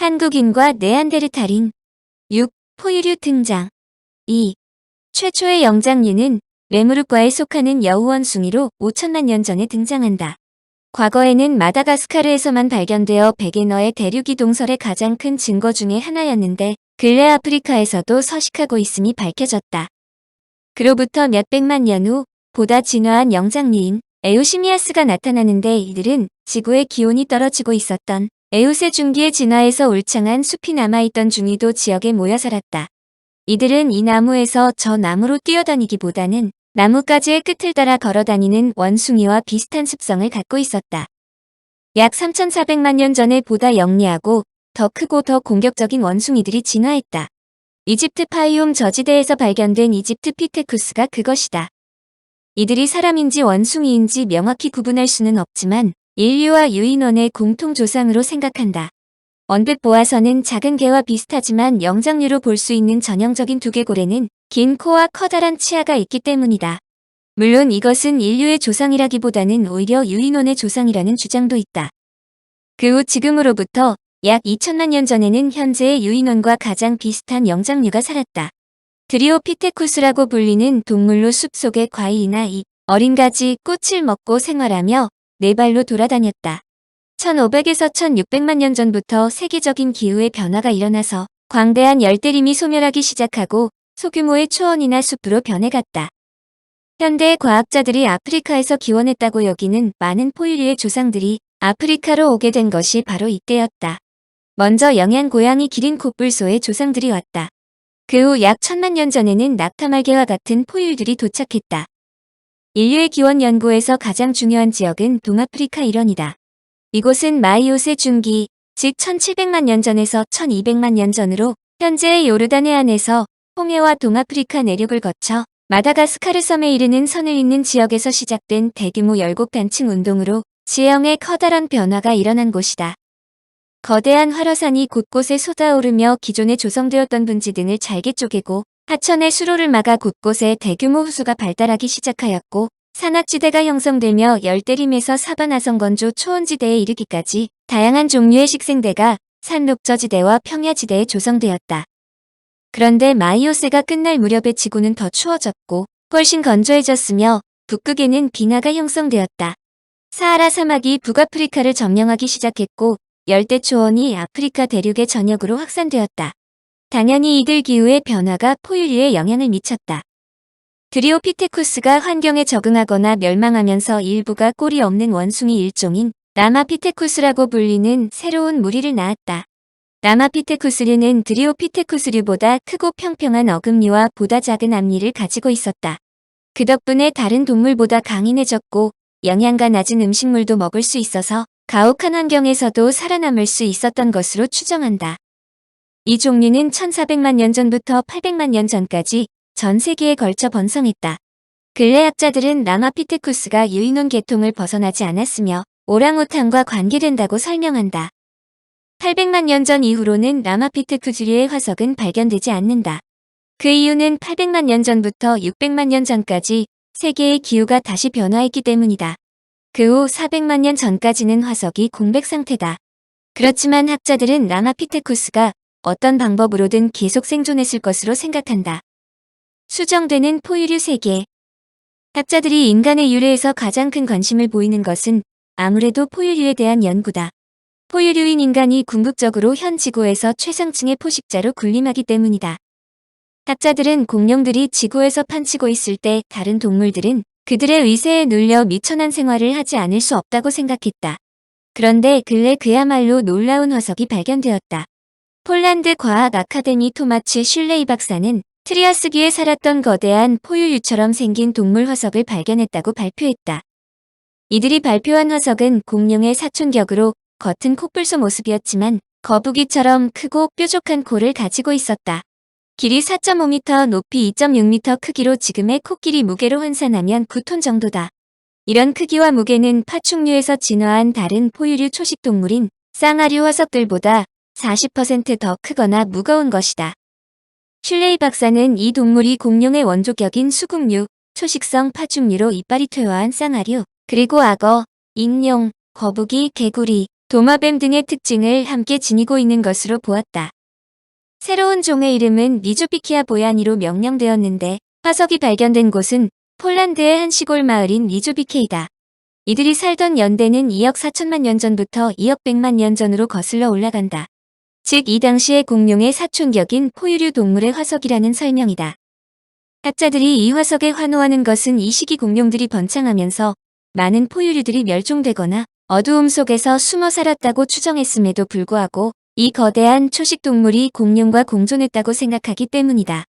한국인과 네안데르탈인. 6. 포유류 등장. 2. 최초의 영장류는 레무르과에 속하는 여우원숭이로 5천만 년 전에 등장한다. 과거에는 마다가스카르에서만 발견되어 베게너의 대륙 이동설의 가장 큰 증거 중의 하나였는데 근래 아프리카에서도 서식하고 있음이 밝혀졌다. 그로부터 몇백만 년 후 보다 진화한 영장류인 에우시미아스가 나타나는데 이들은 지구의 기온이 떨어지고 있었던 에우세 중기의 진화에서 울창한 숲이 남아있던 중위도 지역에 모여 살았다. 이들은 이 나무에서 저 나무로 뛰어다니기보다는 나뭇가지의 끝을 따라 걸어다니는 원숭이와 비슷한 습성을 갖고 있었다. 약 3,400만 년 전에 보다 영리하고 더 크고 더 공격적인 원숭이들이 진화했다. 이집트 파이움 저지대에서 발견된 이집트 피테쿠스가 그것이다. 이들이 사람인지 원숭이인지 명확히 구분할 수는 없지만 인류와 유인원의 공통 조상으로 생각한다. 언뜻 보아서는 작은 개와 비슷하지만 영장류로 볼 수 있는 전형적인 두개골에는 긴 코와 커다란 치아가 있기 때문이다. 물론 이것은 인류의 조상이라기보다는 오히려 유인원의 조상이라는 주장도 있다. 그 후 지금으로부터 약 2천만 년 전에는 현재의 유인원과 가장 비슷한 영장류가 살았다. 드리오피테쿠스라고 불리는 동물로 숲속의 과일이나 잎, 어린 가지, 꽃을 먹고 생활하며 네 발로 돌아다녔다. 1500에서 1600만 년 전부터 세계적인 기후의 변화가 일어나서 광대한 열대림이 소멸하기 시작하고 소규모의 초원이나 숲으로 변해갔다. 현대의 과학자들이 아프리카에서 기원했다고 여기는 많은 포유류의 조상들이 아프리카로 오게 된 것이 바로 이때였다. 먼저 영양 고양이 기린 코뿔소의 조상들이 왔다. 그 후 약 1000만 년 전에는 낙타말개와 같은 포유류들이 도착했다. 인류의 기원 연구에서 가장 중요한 지역은 동아프리카 일원이다. 이곳은 마이오세 중기, 즉 1700만 년 전에서 1200만 년 전으로 현재의 요르단 해안에서 홍해와 동아프리카 내륙을 거쳐 마다가스카르 섬에 이르는 선을 잇는 지역에서 시작된 대규모 열곡단층 운동으로 지형의 커다란 변화가 일어난 곳이다. 거대한 활화산이 곳곳에 솟아오르며 기존에 조성되었던 분지 등을 잘게 쪼개고 하천의 수로를 막아 곳곳에 대규모 호수가 발달하기 시작하였고 산악지대가 형성되며 열대림에서 사바나성 건조 초원지대에 이르기까지 다양한 종류의 식생대가 산록저지대와 평야지대에 조성되었다. 그런데 마이오세가 끝날 무렵에 지구는 더 추워졌고 훨씬 건조해졌으며 북극에는 빙하가 형성되었다. 사하라 사막이 북아프리카를 점령하기 시작했고 열대초원이 아프리카 대륙의 전역으로 확산되었다. 당연히 이들 기후의 변화가 포유류에 영향을 미쳤다. 드리오피테쿠스가 환경에 적응하거나 멸망하면서 일부가 꼬리 없는 원숭이 일종인 라마피테쿠스라고 불리는 새로운 무리를 낳았다. 라마피테쿠스류는 드리오피테쿠스류보다 크고 평평한 어금니와 보다 작은 앞니를 가지고 있었다. 그 덕분에 다른 동물보다 강인해졌고 영양가 낮은 음식물도 먹을 수 있어서 가혹한 환경에서도 살아남을 수 있었던 것으로 추정한다. 이 종류는 1400만 년 전부터 800만 년 전까지 전 세계에 걸쳐 번성했다. 근래 학자들은 라마피테쿠스가 유인원 계통을 벗어나지 않았으며 오랑우탄과 관계된다고 설명한다. 800만 년 전 이후로는 라마피테쿠스류의 화석은 발견되지 않는다. 그 이유는 800만 년 전부터 600만 년 전까지 세계의 기후가 다시 변화했기 때문이다. 그 후 400만 년 전까지는 화석이 공백 상태다. 그렇지만 학자들은 라마피테쿠스가 어떤 방법으로든 계속 생존했을 것으로 생각한다. 수정되는 포유류 세계. 학자들이 인간의 유래에서 가장 큰 관심을 보이는 것은 아무래도 포유류에 대한 연구다. 포유류인 인간이 궁극적으로 현 지구에서 최상층의 포식자로 군림하기 때문이다. 학자들은 공룡들이 지구에서 판치고 있을 때 다른 동물들은 그들의 의세에 눌려 미천한 생활을 하지 않을 수 없다고 생각했다. 그런데 근래 그야말로 놀라운 화석이 발견되었다. 폴란드 과학 아카데미 토마츠 슐레이 박사는 트리아스기에 살았던 거대한 포유류처럼 생긴 동물 화석을 발견했다고 발표했다. 이들이 발표한 화석은 공룡의 사촌격으로 겉은 코뿔소 모습이었지만 거북이처럼 크고 뾰족한 코를 가지고 있었다. 길이 4.5m, 높이 2.6m 크기로 지금의 코끼리 무게로 환산하면 9톤 정도다. 이런 크기와 무게는 파충류에서 진화한 다른 포유류 초식동물인 쌍아류 화석들보다 40% 더 크거나 무거운 것이다. 슐레이 박사는 이 동물이 공룡의 원조격인 수국류, 초식성 파충류로 이빨이 퇴화한 쌍아류, 그리고 악어, 익룡, 거북이, 개구리, 도마뱀 등의 특징을 함께 지니고 있는 것으로 보았다. 새로운 종의 이름은 리조피키아 보야니로 명명되었는데 화석이 발견된 곳은 폴란드의 한 시골 마을인 리조비케이다. 이들이 살던 연대는 2억 4천만 년 전부터 2억 100만 년 전으로 거슬러 올라간다. 즉 이 당시의 공룡의 사촌격인 포유류 동물의 화석이라는 설명이다. 학자들이 이 화석에 환호하는 것은 이 시기 공룡들이 번창하면서 많은 포유류들이 멸종되거나 어두움 속에서 숨어 살았다고 추정했음에도 불구하고 이 거대한 초식 동물이 공룡과 공존했다고 생각하기 때문이다.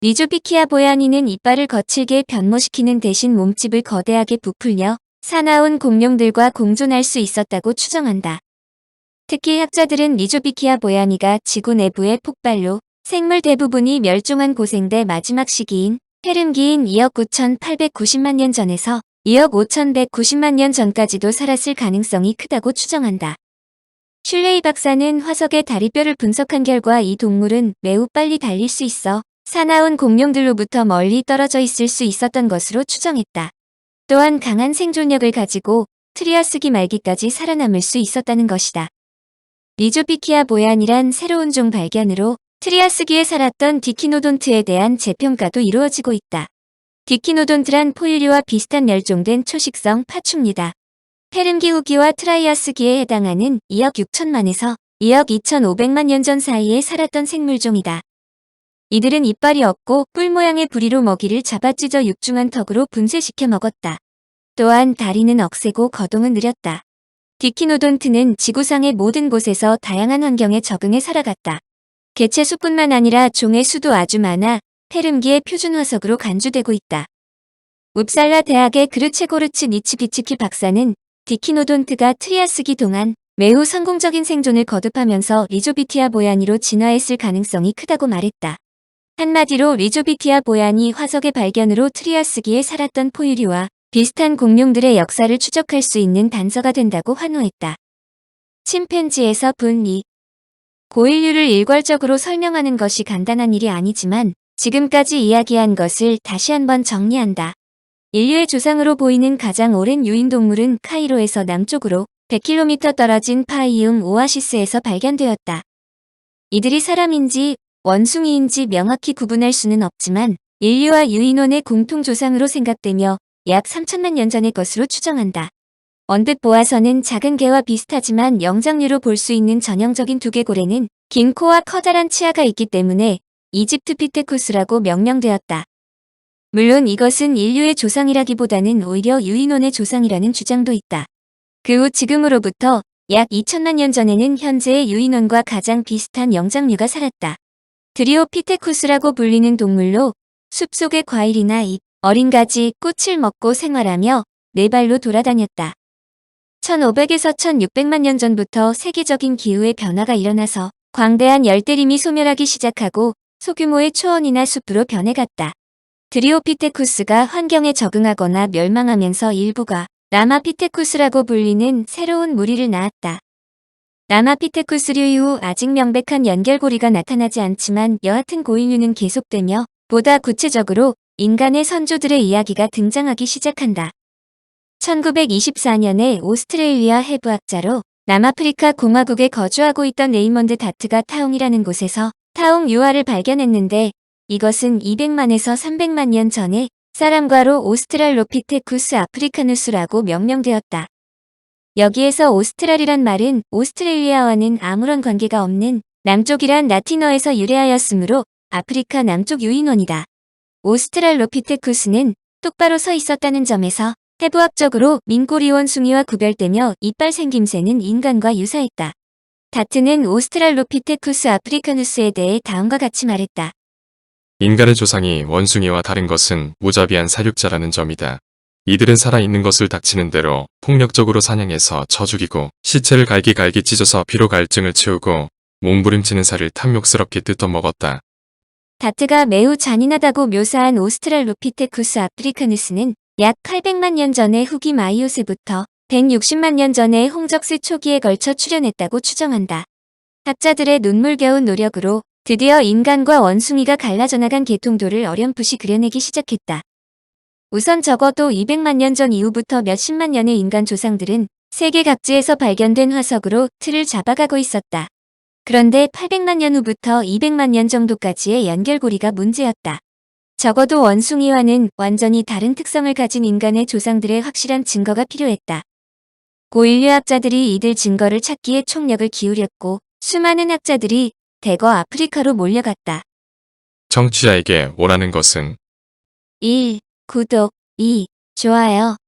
리조피키아 보야니는 이빨을 거칠게 변모시키는 대신 몸집을 거대하게 부풀려 사나운 공룡들과 공존할 수 있었다고 추정한다. 특히 학자들은 리조피키아 보야니가 지구 내부의 폭발로 생물 대부분이 멸종한 고생대 마지막 시기인 페름기인 2억 9,890만 년 전에서 2억 5,190만 년 전까지도 살았을 가능성이 크다고 추정한다. 슐레이 박사는 화석의 다리뼈를 분석한 결과 이 동물은 매우 빨리 달릴 수 있어 사나운 공룡들로부터 멀리 떨어져 있을 수 있었던 것으로 추정했다. 또한 강한 생존력을 가지고 트리아스기 말기까지 살아남을 수 있었다는 것이다. 리조피키아 보야니란 새로운 종 발견으로 트리아스기에 살았던 디키노돈트에 대한 재평가도 이루어지고 있다. 디키노돈트란 포유류와 비슷한 멸종된 초식성 파충류다. 페름기 후기와 트라이아스기에 해당하는 2억 6천만에서 2억 2,500만 년 전 사이에 살았던 생물종이다. 이들은 이빨이 없고 뿔 모양의 부리로 먹이를 잡아 찢어 육중한 턱으로 분쇄시켜 먹었다. 또한 다리는 억세고 거동은 느렸다. 디키노돈트는 지구상의 모든 곳에서 다양한 환경에 적응해 살아갔다. 개체 수뿐만 아니라 종의 수도 아주 많아 페름기의 표준 화석으로 간주되고 있다. 웁살라 대학의 그르체고르츠 니치비츠키 박사는 디키노돈트가 트리아스기 동안 매우 성공적인 생존을 거듭하면서 리조피티아 보야니로 진화했을 가능성이 크다고 말했다. 한마디로 리조피티아 보야니 화석의 발견으로 트리아스기에 살았던 포유류와 비슷한 공룡들의 역사를 추적할 수 있는 단서가 된다고 환호했다. 침팬지에서 분리. 고인류를 일괄적으로 설명하는 것이 간단한 일이 아니지만 지금까지 이야기한 것을 다시 한번 정리한다. 인류의 조상으로 보이는 가장 오랜 유인동물은 카이로에서 남쪽으로 100km 떨어진 파이움 오아시스에서 발견되었다. 이들이 사람인지 원숭이인지 명확히 구분할 수는 없지만 인류와 유인원의 공통조상으로 생각되며 약 3천만 년 전의 것으로 추정한다. 언뜻 보아서는 작은 개와 비슷하지만 영장류로 볼 수 있는 전형적인 두개골에는 긴 코와 커다란 치아가 있기 때문에 이집트피테쿠스라고 명명되었다. 물론 이것은 인류의 조상이라기보다는 오히려 유인원의 조상이라는 주장도 있다. 그 후 지금으로부터 약 2천만 년 전에는 현재의 유인원과 가장 비슷한 영장류가 살았다. 드리오피테쿠스라고 불리는 동물로 숲속의 과일이나 잎, 어린 가지, 꽃을 먹고 생활하며 네 발로 돌아다녔다. 1500에서 1600만 년 전부터 세계적인 기후의 변화가 일어나서 광대한 열대림이 소멸하기 시작하고 소규모의 초원이나 숲으로 변해갔다. 드리오피테쿠스가 환경에 적응하거나 멸망하면서 일부가 라마피테쿠스라고 불리는 새로운 무리를 낳았다. 라마피테쿠스류 이후 아직 명백한 연결고리가 나타나지 않지만 여하튼 고인류는 계속되며 보다 구체적으로 인간의 선조들의 이야기가 등장하기 시작한다. 1924년에 오스트레일리아 해부학자로 남아프리카 공화국에 거주하고 있던 레이먼드 다트가 타옹이라는 곳에서 타옹 유화를 발견했는데 이것은 200만에서 300만 년 전에 사람과로 오스트랄로피테쿠스 아프리카누스라고 명명되었다. 여기에서 오스트랄이란 말은 오스트레일리아와는 아무런 관계가 없는 남쪽이란 라틴어에서 유래하였으므로 아프리카 남쪽 유인원이다. 오스트랄로피테쿠스는 똑바로 서 있었다는 점에서 해부학적으로 민꼬리 원숭이와 구별되며 이빨 생김새는 인간과 유사했다. 다트는 오스트랄로피테쿠스 아프리카누스에 대해 다음과 같이 말했다. 인간의 조상이 원숭이와 다른 것은 무자비한 사육자라는 점이다. 이들은 살아있는 것을 닥치는 대로 폭력적으로 사냥해서 쳐 죽이고 시체를 갈기갈기 찢어서 피로 갈증을 채우고 몸부림치는 살을 탐욕스럽게 뜯어먹었다. 다트가 매우 잔인하다고 묘사한 오스트랄로피테쿠스 아프리카누스는 약 800만 년 전의 후기 마이오세부터 160만 년 전의 홍적스 초기에 걸쳐 출현했다고 추정한다. 학자들의 눈물겨운 노력으로 드디어 인간과 원숭이가 갈라져 나간 계통도를 어렴풋이 그려내기 시작했다. 우선 적어도 200만 년 전 이후부터 몇십만 년의 인간 조상들은 세계 각지에서 발견된 화석으로 틀을 잡아가고 있었다. 그런데 800만 년 후부터 200만 년 정도까지의 연결고리가 문제였다. 적어도 원숭이와는 완전히 다른 특성을 가진 인간의 조상들의 확실한 증거가 필요했다. 고인류학자들이 이들 증거를 찾기에 총력을 기울였고 수많은 학자들이 대거 아프리카로 몰려갔다. 청취자에게 원하는 것은 1. 구독 2. 좋아요